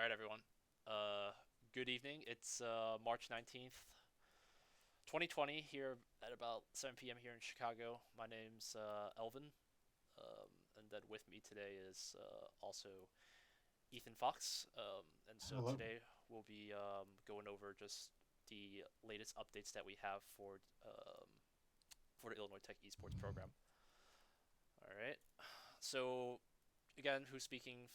All right, everyone. Good evening. It's March 19th, 2020, here at about 7 p.m. here in Chicago. My name's Elvin, and then with me today is also Ethan Fox. And so Hello. today we'll be going over just the latest updates that we have for the Illinois Tech Esports program. All right. So again, who's speaking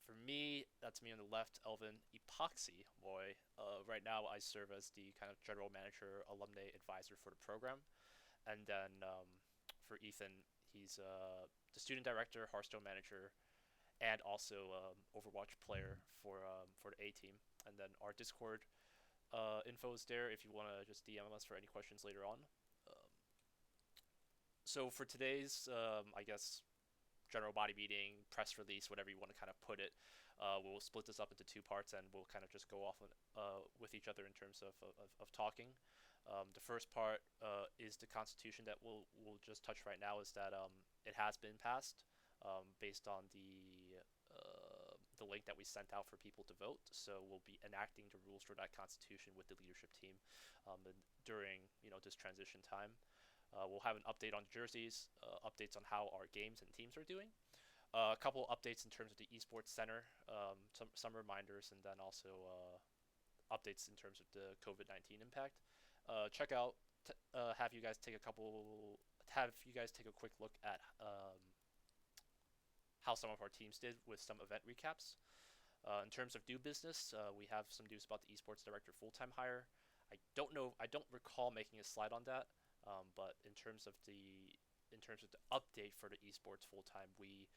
for me? That's me on the left, Elvin Epoxy Boy. Right now, I serve as the kind of general manager, alumni advisor for the program, and then for Ethan, he's the student director, Hearthstone manager, and also Overwatch player for the A team. And then our Discord info is there if you want to just DM us for any questions later on. Um, so for today's, I guess general body meeting, press release, whatever you want to kind of put it. We'll split this up into two parts, and we'll kind of just go off on, with each other in terms of talking. The first part is the Constitution that we'll just touch right now. Is that it has been passed based on the link that we sent out for people to vote. So we'll be enacting the rules for that Constitution with the leadership team during this transition time. We'll have an update on jerseys, updates on how our games and teams are doing, a couple updates in terms of the esports center, some reminders, and then also updates in terms of the COVID-19 impact. Check out, have you guys take a couple, have you guys take a quick look at how some of our teams did with some event recaps. In terms of new business, we have some news about the esports director full-time hire. I don't recall making a slide on that, but in terms of the update for the esports full-time, we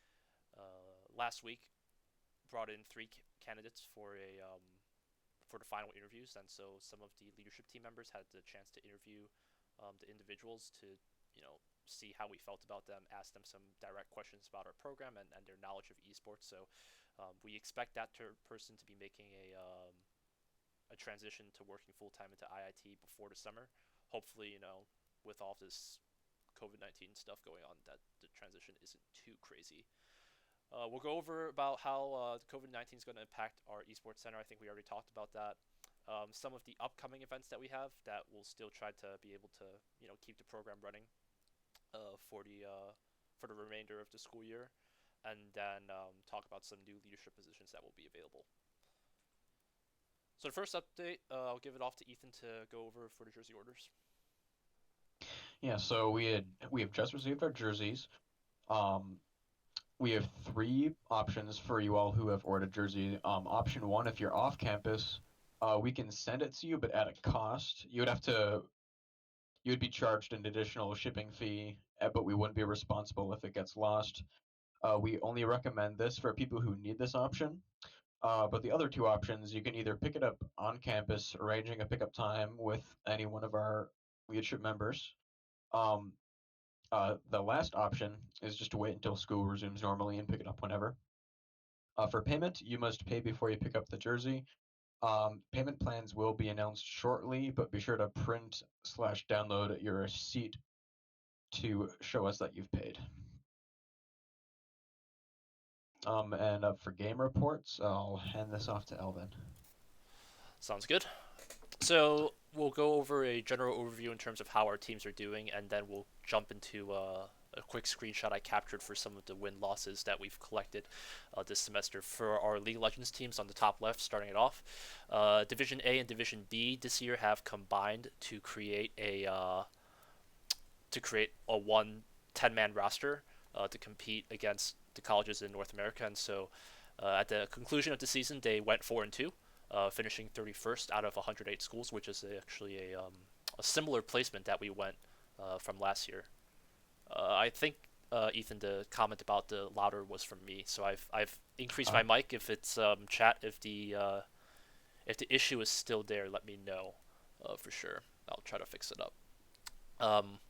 last week brought in three candidates for the final interviews, and so some of the leadership team members had the chance to interview the individuals to see how we felt about them, ask them some direct questions about our program and their knowledge of esports. So we expect that person to be making a transition to working full time into IIT before the summer. Hopefully, with all this COVID-19 stuff going on, that the transition isn't too crazy. We'll go over about how the COVID-19 is going to impact our esports center. I think we already talked about that. Some of the upcoming events that we have that we'll still try to be able to keep the program running uh, for the uh, for the remainder of the school year, and then talk about some new leadership positions that will be available. So the first update, I'll give it off to Ethan to go over for the jersey orders. Yeah, so we have just received our jerseys. Um, we have three options for you all who have ordered jersey. Option one, if you're off campus, we can send it to you, but at a cost. You would be charged an additional shipping fee, but we wouldn't be responsible if it gets lost. We only recommend this for people who need this option. But the other two options, you can either pick it up on campus, arranging a pickup time with any one of our leadership members. Um, the last option is just to wait until school resumes normally and pick it up whenever. For payment, you must pay before you pick up the jersey. Payment plans will be announced shortly, but be sure to print/download your receipt to show us that you've paid. And for game reports, I'll hand this off to Elvin. Sounds good. So we'll go over a general overview in terms of how our teams are doing, and then we'll jump into a quick screenshot I captured for some of the win losses that we've collected this semester for our League of Legends teams on the top left, starting it off. Division A and Division B this year have combined to create a 10-man roster to compete against the colleges in North America, and so at the conclusion of the season, they went 4-2, finishing 31st out of 108 schools, which is actually a similar placement that we went from last year. I think Ethan, the comment about the louder was from me, so I've increased Uh, my mic. If it's chat, if the issue is still there, let me know for sure. I'll try to fix it up. Um,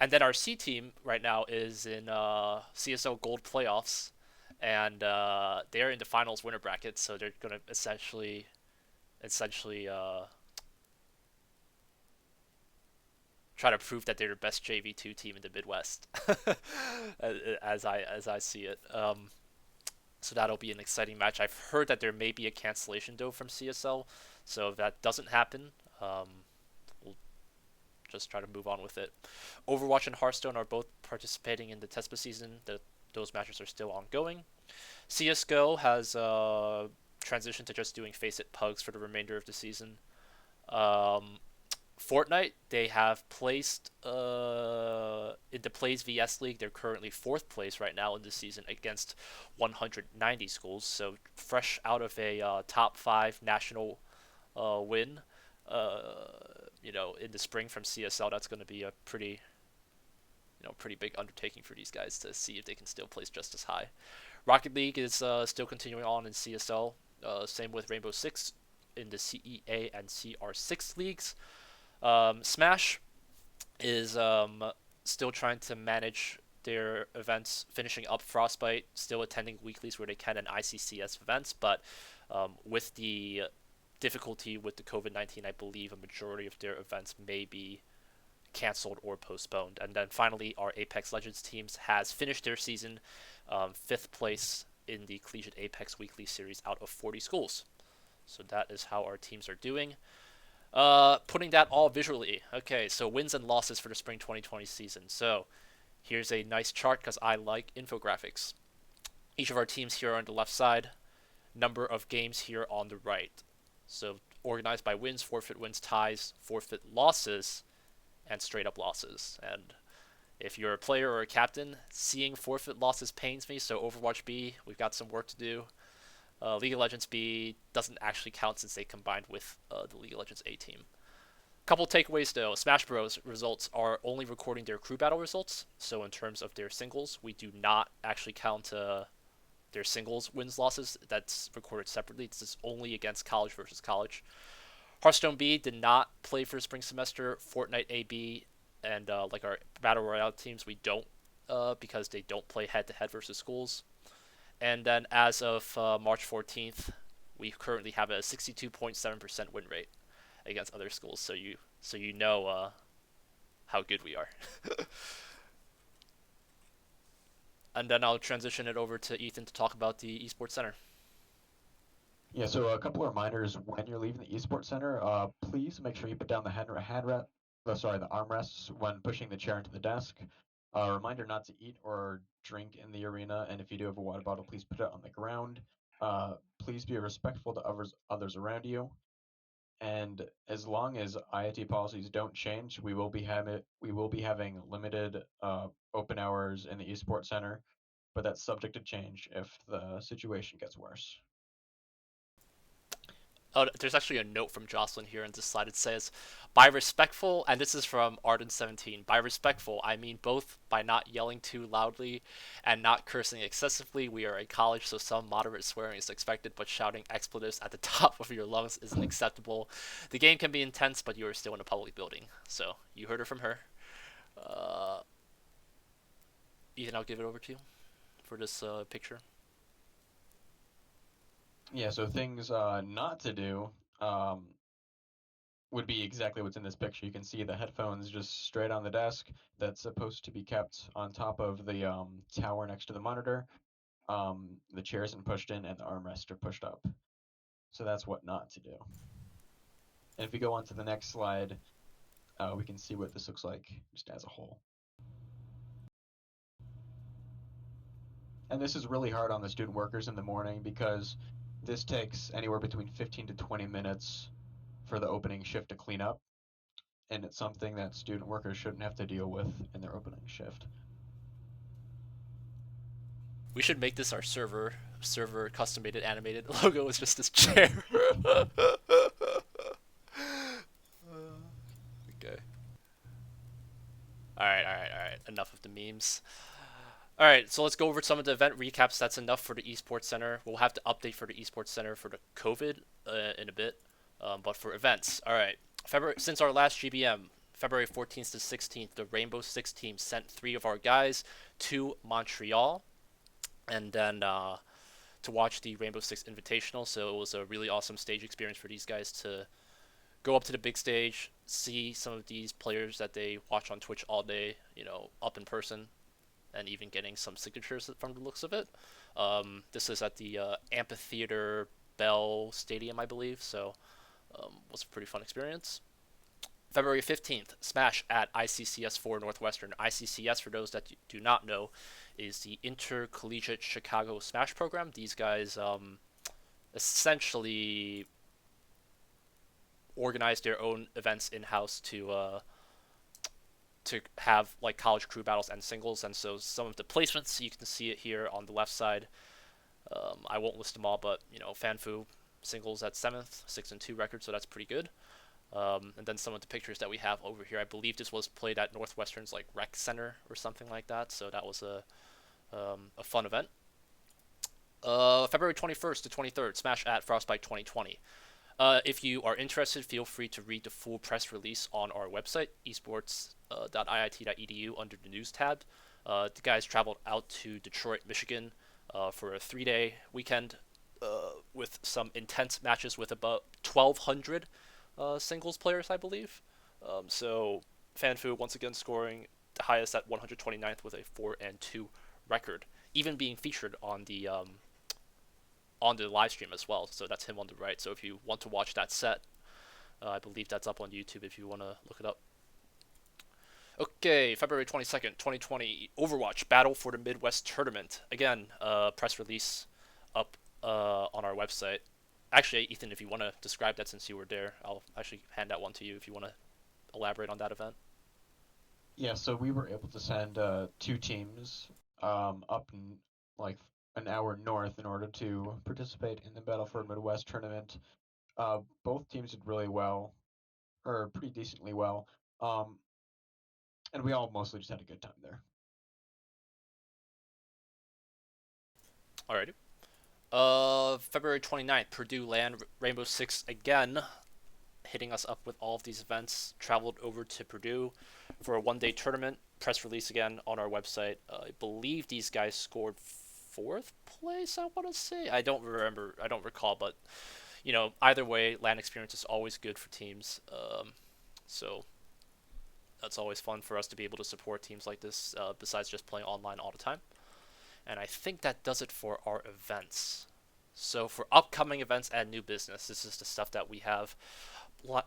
and then our C team right now is in CSL Gold playoffs, and they're in the finals winner bracket, so they're gonna essentially try to prove that they're the best JV2 team in the Midwest, as I see it. So that'll be an exciting match. I've heard that there may be a cancellation though from CSL, so if that doesn't happen, we'll just try to move on with it. Overwatch and Hearthstone are both participating in the TESPA season. Those matches are still ongoing. CS:GO has transitioned to just doing Face It Pugs for the remainder of the season. Um, Fortnite, they have placed in the Plays VS League. They're currently fourth place right now in the season against 190 schools. So fresh out of a top five national win, in the spring from CSL, that's going to be a pretty big undertaking for these guys to see if they can still place just as high. Rocket League is still continuing on in CSL. Same with Rainbow Six in the CEA and CR6 leagues. Smash is still trying to manage their events, finishing up Frostbite, still attending weeklies where they can and ICCS events, but with the difficulty with the COVID-19, I believe a majority of their events may be canceled or postponed. And then finally, our Apex Legends teams has finished their season fifth place in the Collegiate Apex Weekly Series out of 40 schools. So that is how our teams are doing. Putting that all visually. Okay, so wins and losses for the spring 2020 season. So here's a nice chart because I like infographics. Each of our teams here on the left side, number of games here on the right. So organized by wins, forfeit wins, ties, forfeit losses, and straight up losses. And if you're a player or a captain, seeing forfeit losses pains me. So Overwatch B, we've got some work to do. League of Legends B doesn't actually count since they combined with the League of Legends A team. Couple takeaways though. Smash Bros results are only recording their crew battle results. So in terms of their singles, we do not actually count their singles wins losses. That's recorded separately. This is only against college versus college. Hearthstone B did not play for spring semester. Fortnite AB and like our battle royale teams, we don't because they don't play head to head versus schools. And then as of March 14th, we currently have a 62.7% win rate against other schools. So you know how good we are. And then I'll transition it over to Ethan to talk about the Esports Center. Yeah, so a couple of reminders when you're leaving the Esports Center. Please make sure you put down the the armrests when pushing the chair into the desk. Reminder not to eat or drink in the arena, and if you do have a water bottle, please put it on the ground. Please be respectful to others around you. And as long as IoT policies don't change, we will be having limited open hours in the Esports Center, but that's subject to change if the situation gets worse. Oh, there's actually a note from Jocelyn here in this slide. It says, by respectful, and this is from Arden17, by respectful, I mean both by not yelling too loudly and not cursing excessively. We are a college, so some moderate swearing is expected, but shouting expletives at the top of your lungs isn't acceptable. The game can be intense, but you are still in a public building. So you heard it from her. Uh, Ethan, I'll give it over to you for this picture. Yeah, so things not to do would be exactly what's in this picture. You can see the headphones just straight on the desk. That's supposed to be kept on top of the tower next to the monitor. The chairs isn't pushed in and the armrests are pushed up. So that's what not to do. And if we go on to the next slide, we can see what this looks like just as a whole. And this is really hard on the student workers in the morning because this takes anywhere between 15 to 20 minutes for the opening shift to clean up. And it's something that student workers shouldn't have to deal with in their opening shift. We should make this our server custom made animated logo is just this chair. Okay. All right. Enough of the memes. All right, so let's go over some of the event recaps. That's enough for the Esports Center. We'll have to update for the Esports Center for the COVID in a bit, but for events, all right. February since our last GBM, February 14th to 16th, the Rainbow Six team sent three of our guys to Montreal, and then to watch the Rainbow Six Invitational. So it was a really awesome stage experience for these guys to go up to the big stage, see some of these players that they watch on Twitch all day, up in person. and even getting some signatures from the looks of it. This is at the Amphitheater Bell Stadium, I believe, so was a pretty fun experience. February 15th, Smash at ICCS 4 Northwestern. ICCS, for those that do not know, is the Intercollegiate Chicago Smash program. These guys essentially organize their own events in house to have like college crew battles and singles. And so some of the placements you can see it here on the left side. I won't list them all, but Fanfu singles at 7th, 6-2 record, so that's pretty good. And then some of the pictures that we have over here, I believe this was played at Northwestern's like rec center or something like that. So that was a fun event. February 21st to 23rd, Smash at Frostbite 2020. If you are interested, feel free to read the full press release on our website, esports.iit.edu, under the news tab. The guys traveled out to Detroit, Michigan for a 3-day weekend with some intense matches with about 1,200 singles players, I believe. So Fanfu once again scoring the highest at 129th with a 4-2 record, even being featured on the live stream as well. So that's him on the right. So if you want to watch that set, I believe that's up on YouTube if you want to look it up. Okay, February 22nd, 2020, Overwatch Battle for the Midwest Tournament. Again, press release up on our website. Actually, Ethan, if you want to describe that since you were there, I'll actually hand that one to you if you want to elaborate on that event. Yeah, so we were able to send two teams up like an hour north in order to participate in the Battle for Midwest tournament. Both teams did really well, or pretty decently well, um, and we all mostly just had a good time there. Alrighty. February 29th, Purdue Land Rainbow Six again, hitting us up with all of these events. Traveled over to Purdue for a 1-day tournament. Press release again on our website. I believe these guys scored fourth place. I want to say. I don't remember. I don't recall, but either way, land experience is always good for teams. So that's always fun for us to be able to support teams like this. Besides just playing online all the time. And I think that does it for our events. So for upcoming events and new business, this is the stuff that we have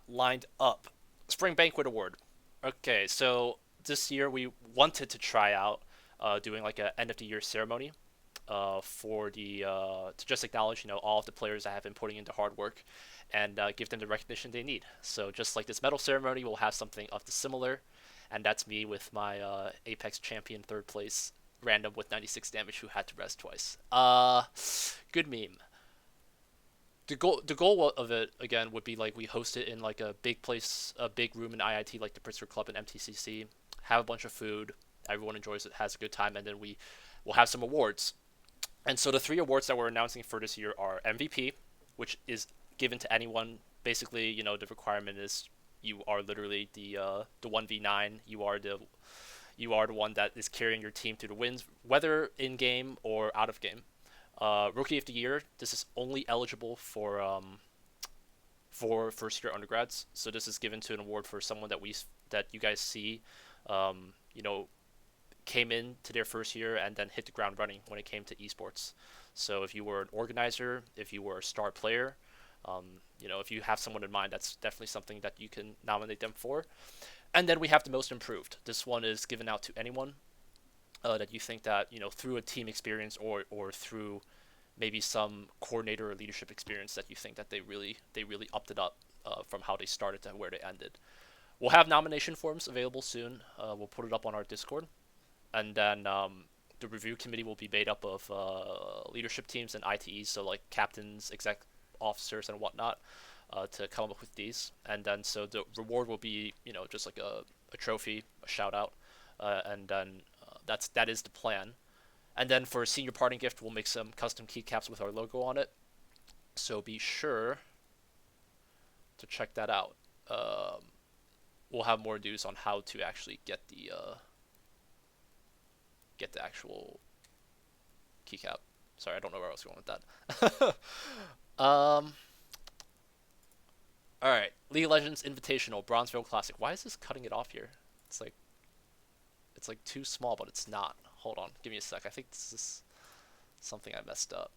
lined up. Spring Banquet Award. Okay, so this year we wanted to try out doing like a end of the year ceremony for the to just acknowledge all of the players that have been putting into hard work and give them the recognition they need. So just like this medal ceremony, we'll have something of the similar, and that's me with my Apex champion third place random with 96 damage who had to rest twice. Good meme. The goal of it again would be like we host it in like a big place, a big room in IIT, like the Pritzker Club and MTCC. Have a bunch of food, everyone enjoys it, has a good time, and then we will have some awards. And so the three awards that we're announcing for this year are MVP, which is given to anyone. Basically, the requirement is you are literally the 1v9. You are the one that is carrying your team through the wins, whether in game or out of game. Rookie of the year. This is only eligible for first year undergrads. So this is given to an award for someone that you guys see, um, you know, came in to their first year and then hit the ground running when it came to esports. So if you were an organizer, if you were a star player, if you have someone in mind, that's definitely something that you can nominate them for. And then we have the most improved. This one is given out to anyone that you think that through a team experience or through maybe some coordinator or leadership experience that you think that they really upped it up from how they started to where they ended. We'll have nomination forms available soon. We'll put it up on our Discord, and then the review committee will be made up of leadership teams and ITEs, so like captains, exec officers, and whatnot, to come up with these. And then so the reward will be just like a trophy, a shout out, and then that is the plan. And then for a senior parting gift, we'll make some custom keycaps with our logo on it. So be sure to check that out. We'll have more news on how to actually get the actual keycap. Sorry, I don't know where I was going with that. um. All right, League of Legends Invitational Bronzeville Classic. Why is this cutting it off here? It's like too small, but it's not. hold on, give me a sec. I think this is something I messed up.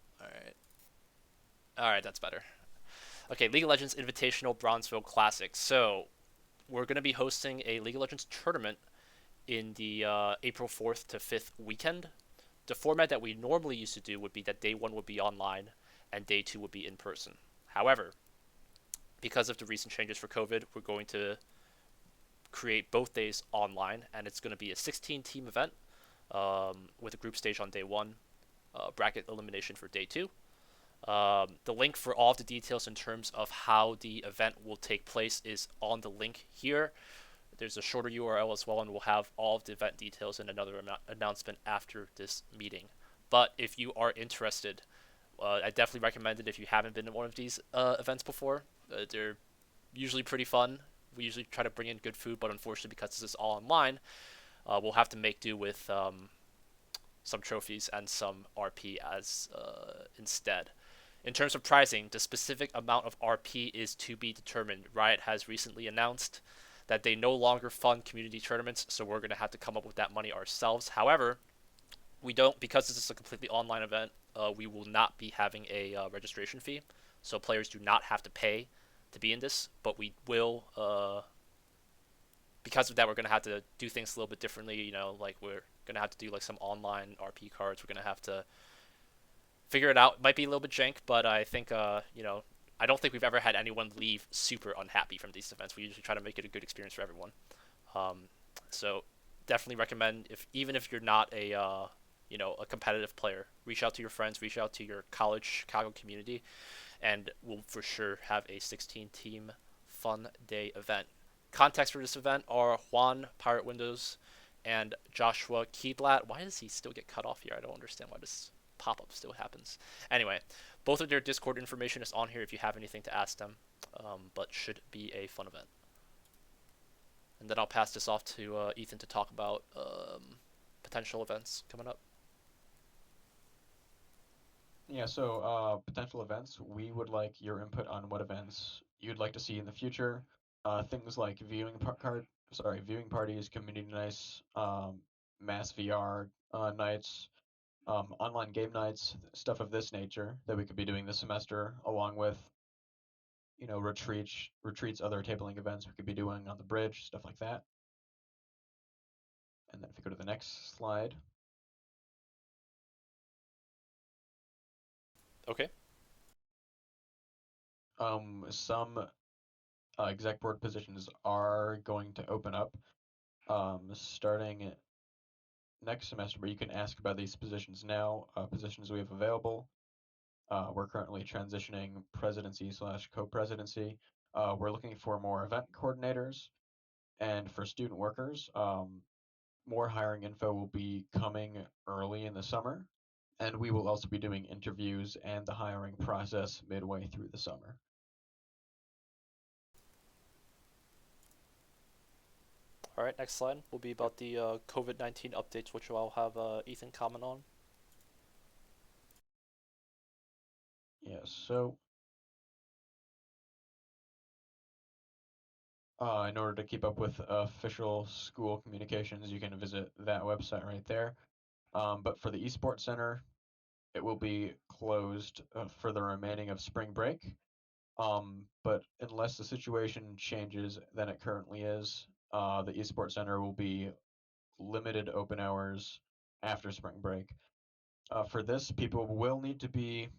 All right, that's better. Okay, League of Legends Invitational Bronzeville Classic. So we're gonna be hosting a League of Legends tournament in the April 4th to 5th weekend. The format that we normally used to do would be that day one would be online and day two would be in person. However, because of the recent changes for COVID, we're going to create both days online, and it's going to be a 16 team event with a group stage on day one, bracket elimination for day two. The link for all of the details in terms of how the event will take place is on the link here. There's a shorter URL as well, and we'll have all of the event details in another announcement after this meeting. But if you are interested, I definitely recommend it if you haven't been to one of these events before. They're usually pretty fun. We usually try to bring in good food, but unfortunately, because this is all online, we'll have to make do with some trophies and some RP as instead. In terms of pricing, the specific amount of RP is to be determined. Riot has recently announced that they no longer fund community tournaments, so we're going to have to come up with that money ourselves. However, we don't, because this is a completely online event, we will not be having a registration fee, so players do not have to pay to be in this, but we will, because of that, we're going to have to do things a little bit differently. Like we're going to have to do like some online RP cards. We're going to have to figure it out. It might be a little bit jank, but I think I don't think we've ever had anyone leave super unhappy from these events. We usually try to make it a good experience for everyone. Um, so definitely recommend, if even if you're not a competitive player, reach out to your friends, reach out to your college Chicago community, and we'll for sure have a 16 team fun day event. Context for this event are Juan Pirate Windows and Joshua Keyblatt. Why does he still get cut off here? I don't understand why this pop up still happens. Anyway, both of their Discord information is on here if you have anything to ask them, but should be a fun event. And then I'll pass this off to Ethan to talk about potential events coming up. Yeah, so potential events, we would like your input on what events you'd like to see in the future. Things like viewing parties, community nights, mass VR nights, online game nights, stuff of this nature that we could be doing this semester, along with retreats, other tabling events we could be doing on the bridge, stuff like that. And then if we go to the next slide, Okay. some exec board positions are going to open up starting next semester, but you can ask about these positions now. Positions we have available. We're currently transitioning presidency/co-presidency. We're looking for more event coordinators, and for student workers, more hiring info will be coming early in the summer, and we will also be doing interviews and the hiring process midway through the summer. All right, next slide will be Yep. about the COVID-19 updates, which I'll have Ethan comment on. Yes. So, in order to keep up with official school communications, you can visit that website right there. But for the Esports Center, it will be closed for the remaining of spring break. But unless the situation changes than it currently is, the Esports Center will be limited open hours after spring break. For this, people will need to be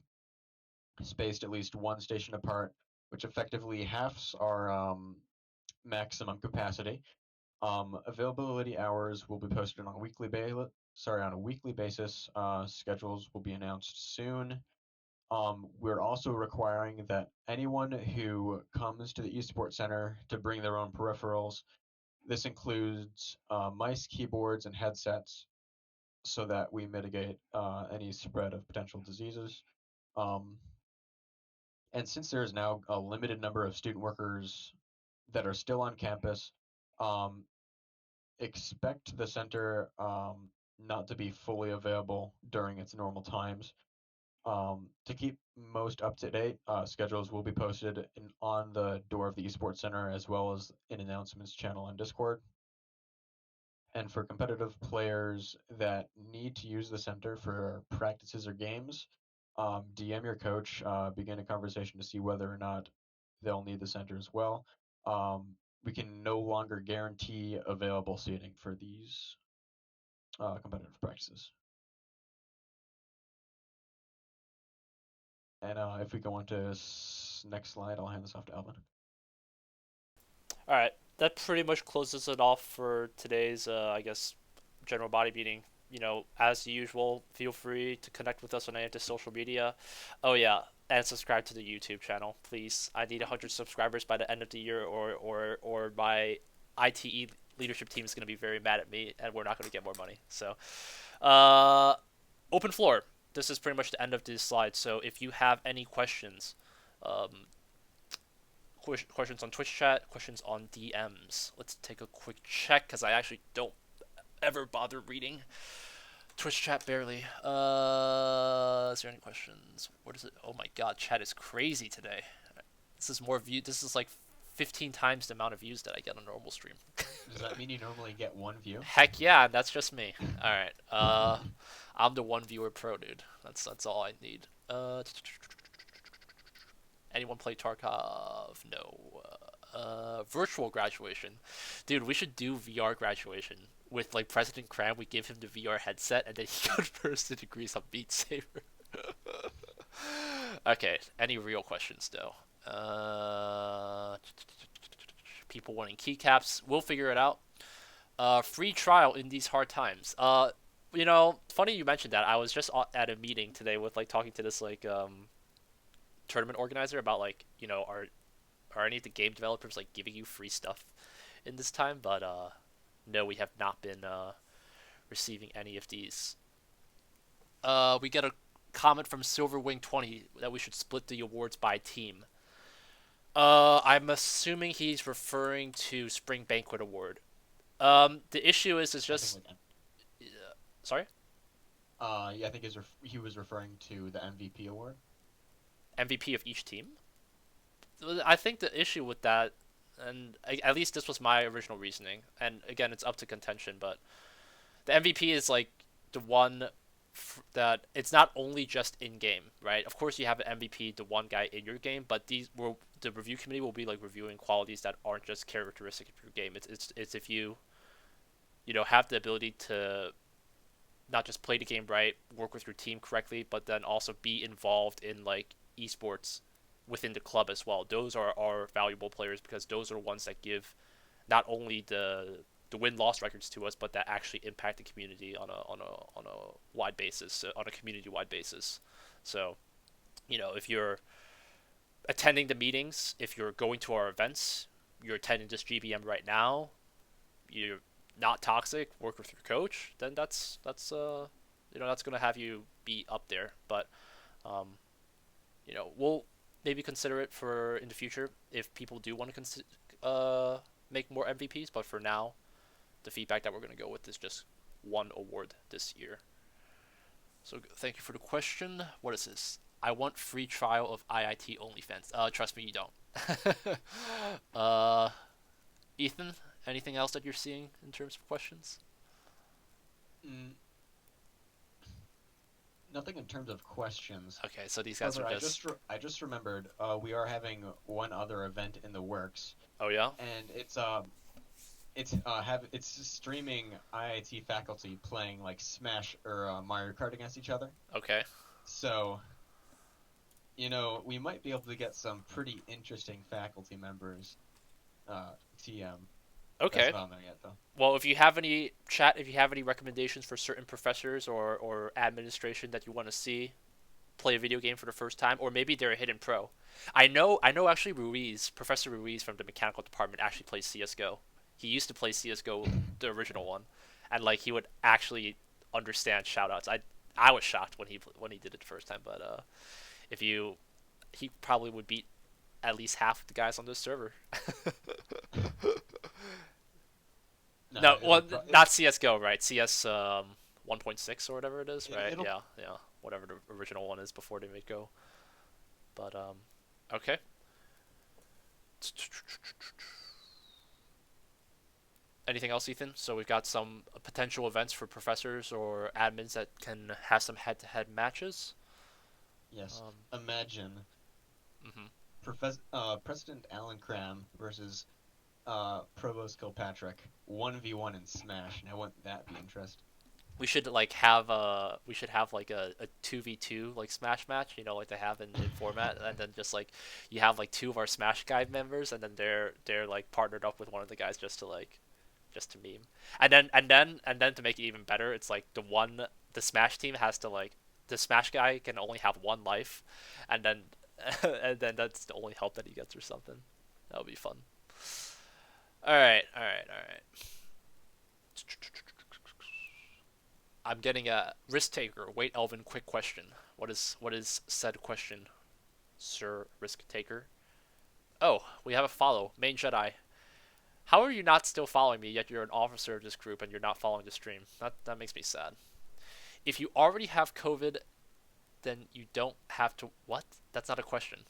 spaced at least one station apart, which effectively halves our maximum capacity. Availability hours will be posted on a weekly basis. Schedules will be announced soon. We're also requiring that anyone who comes to the esports center to bring their own peripherals. This includes mice, keyboards, and headsets, so that we mitigate any spread of potential diseases. Um, and since there is now a limited number of student workers that are still on campus, um, expect the center not to be fully available during its normal times. To keep most up to date, schedules will be posted on the door of the esports center as well as in announcements channel on Discord. And for competitive players that need to use the center for practices or games, DM your coach, begin a conversation to see whether or not they'll need the center as well. We can no longer guarantee available seating for these competitive practices. And if we go on to next slide, I'll hand this off to Alvin. All right, that pretty much closes it off for today's, I guess, general body meeting. As usual, feel free to connect with us on any of the social media. Oh yeah, and subscribe to the YouTube channel, please. I need 100 subscribers by the end of the year, or my ITE leadership team is going to be very mad at me, and we're not going to get more money. So, uh, open floor. This is pretty much the end of this slide. So if you have any questions, um, questions on Twitch chat, questions on DMs. Let's take a quick check because I actually don't ever bother reading Twitch chat barely. Is there any questions? What is it? Oh my god, chat is crazy today. This is more view. This is like 15 times the amount of views that I get on a normal stream. Does that mean you normally get one view? Heck yeah, that's just me. All right. I'm the one viewer pro, dude. That's all I need. Anyone play Tarkov? No. Virtual graduation, dude. We should do VR graduation with like President Cram. We give him the VR headset, and then he confers the degrees on Beat Saber. Okay. Any real questions though? People wanting keycaps. We'll figure it out. Free trial in these hard times. Funny you mentioned that. I was just at a meeting today with like talking to this like tournament organizer about like are any of the game developers like giving you free stuff in this time? But no, we have not been receiving any of these. We get a comment from Silverwing20 that we should split the awards by team. I'm assuming he's referring to Spring Banquet Award. The issue is I think just we can. sorry, Yeah, I think he was referring to the MVP award. MVP of each team. I think the issue with that, and at least this was my original reasoning, and again, it's up to contention, but the MVP is like the one that it's not only just in game, right? Of course, you have an MVP, the one guy in your game, but the review committee will be like reviewing qualities that aren't just characteristic of your game. It's if you have the ability to not just play the game right, work with your team correctly, but then also be involved in like esports within the club as well. Those are valuable players because those are the ones that give not only the win loss records to us, but that actually impact the community on a wide basis, on a community wide basis. So, if you're attending the meetings, if you're going to our events, you're attending this GBM right now, you're not toxic, work with your coach, then that's gonna have you be up there. But um, we'll maybe consider it for in the future if people do want to make more MVPs. But for now, the feedback that we're gonna go with is just one award this year. So thank you for the question. What is this? I want free trial of IIT OnlyFans. Trust me, you don't. uh, Ethan, anything else that you're seeing in terms of questions? Mm, Nothing in terms of questions. Okay, so these guys are However, just. I just remembered we are having one other event in the works, Oh yeah. and it's streaming IIT faculty playing like Smash or Mario Kart against each other. Okay. So we might be able to get some pretty interesting faculty members. TM. That's Okay. not on there yet though. Well, if you have any chat, if you have any recommendations for certain professors or administration that you want to see play a video game for the first time, or maybe they're a hidden pro. I know actually Professor Ruiz from the mechanical department actually plays CS:GO. He used to play CS:GO, the original one, and like he would actually understand shoutouts. I was shocked when he did it the first time, but if you he probably would beat at least half of the guys on this server. No, No, well, it'll not CS:GO, right? CS 1.6 or whatever it is, it, right? it'll Yeah, yeah, whatever the original one is before they made Go. But okay. Anything else, Ethan? So we've got some potential events for professors or admins that can have some head-to-head matches. Yes. Um, Imagine mhm. President Alan Cram versus Provost Kilpatrick 1v1 in Smash. Now wouldn't that be interesting? We should have like a 2v2 like Smash match, like they have in format, and then just like you have like two of our Smash Guide members, and then they're like partnered up with one of the guys just to meme. And then to make it even better, it's like the Smash team has to like the Smash guy can only have one life, and then and then that's the only help that he gets or something. That would be fun. All right, all right, all right. I'm getting a risk taker. Wait, Elvin. Quick question. What is said question, Sir Risk Taker? Oh, we have a follow. Main Jedi. How are you not still following me? Yet you're an officer of this group and you're not following the stream. That makes me sad. If you already have COVID, then you don't have to. What? That's not a question.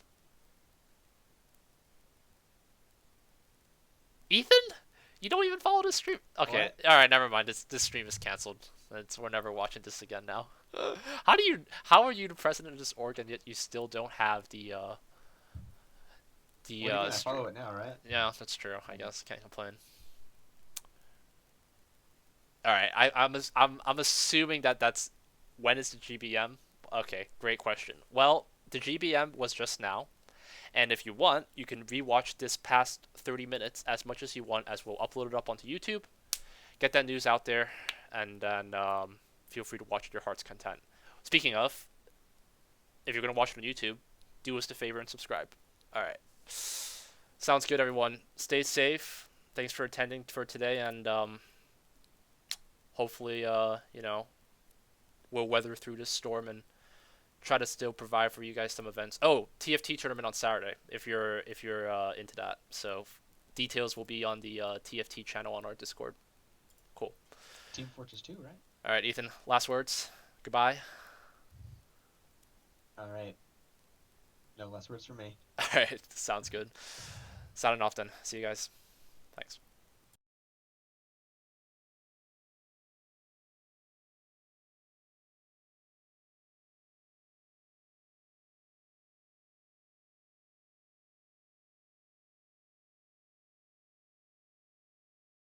Ethan, you don't even follow the stream. Okay, What? all right, never mind. This stream is canceled. We're never watching this again now. How are you the president of this org and yet you still don't have the What do you mean? I stream? follow it now, right? Yeah, that's true. I Mm. guess can't complain. All right, I'm assuming that that's when is the GBM? Okay, great question. Well, the GBM was just now, and if you want, you can rewatch this past 30 minutes as much as you want, as we'll upload it up onto YouTube. Get that news out there, and then feel free to watch at your heart's content. Speaking of, if you're gonna watch it on YouTube, do us the favor and subscribe. All right, sounds good, everyone. Stay safe. Thanks for attending for today, and hopefully, we'll weather through this storm and try to still provide for you guys some events. Oh, TFT tournament on Saturday if you're into that. So details will be on the TFT channel on our Discord. Cool. Team Fortress 2, right? All right, Ethan. Last words. Goodbye. All right. No less words for me. All right, sounds good. Signing off then. See you guys. Thanks.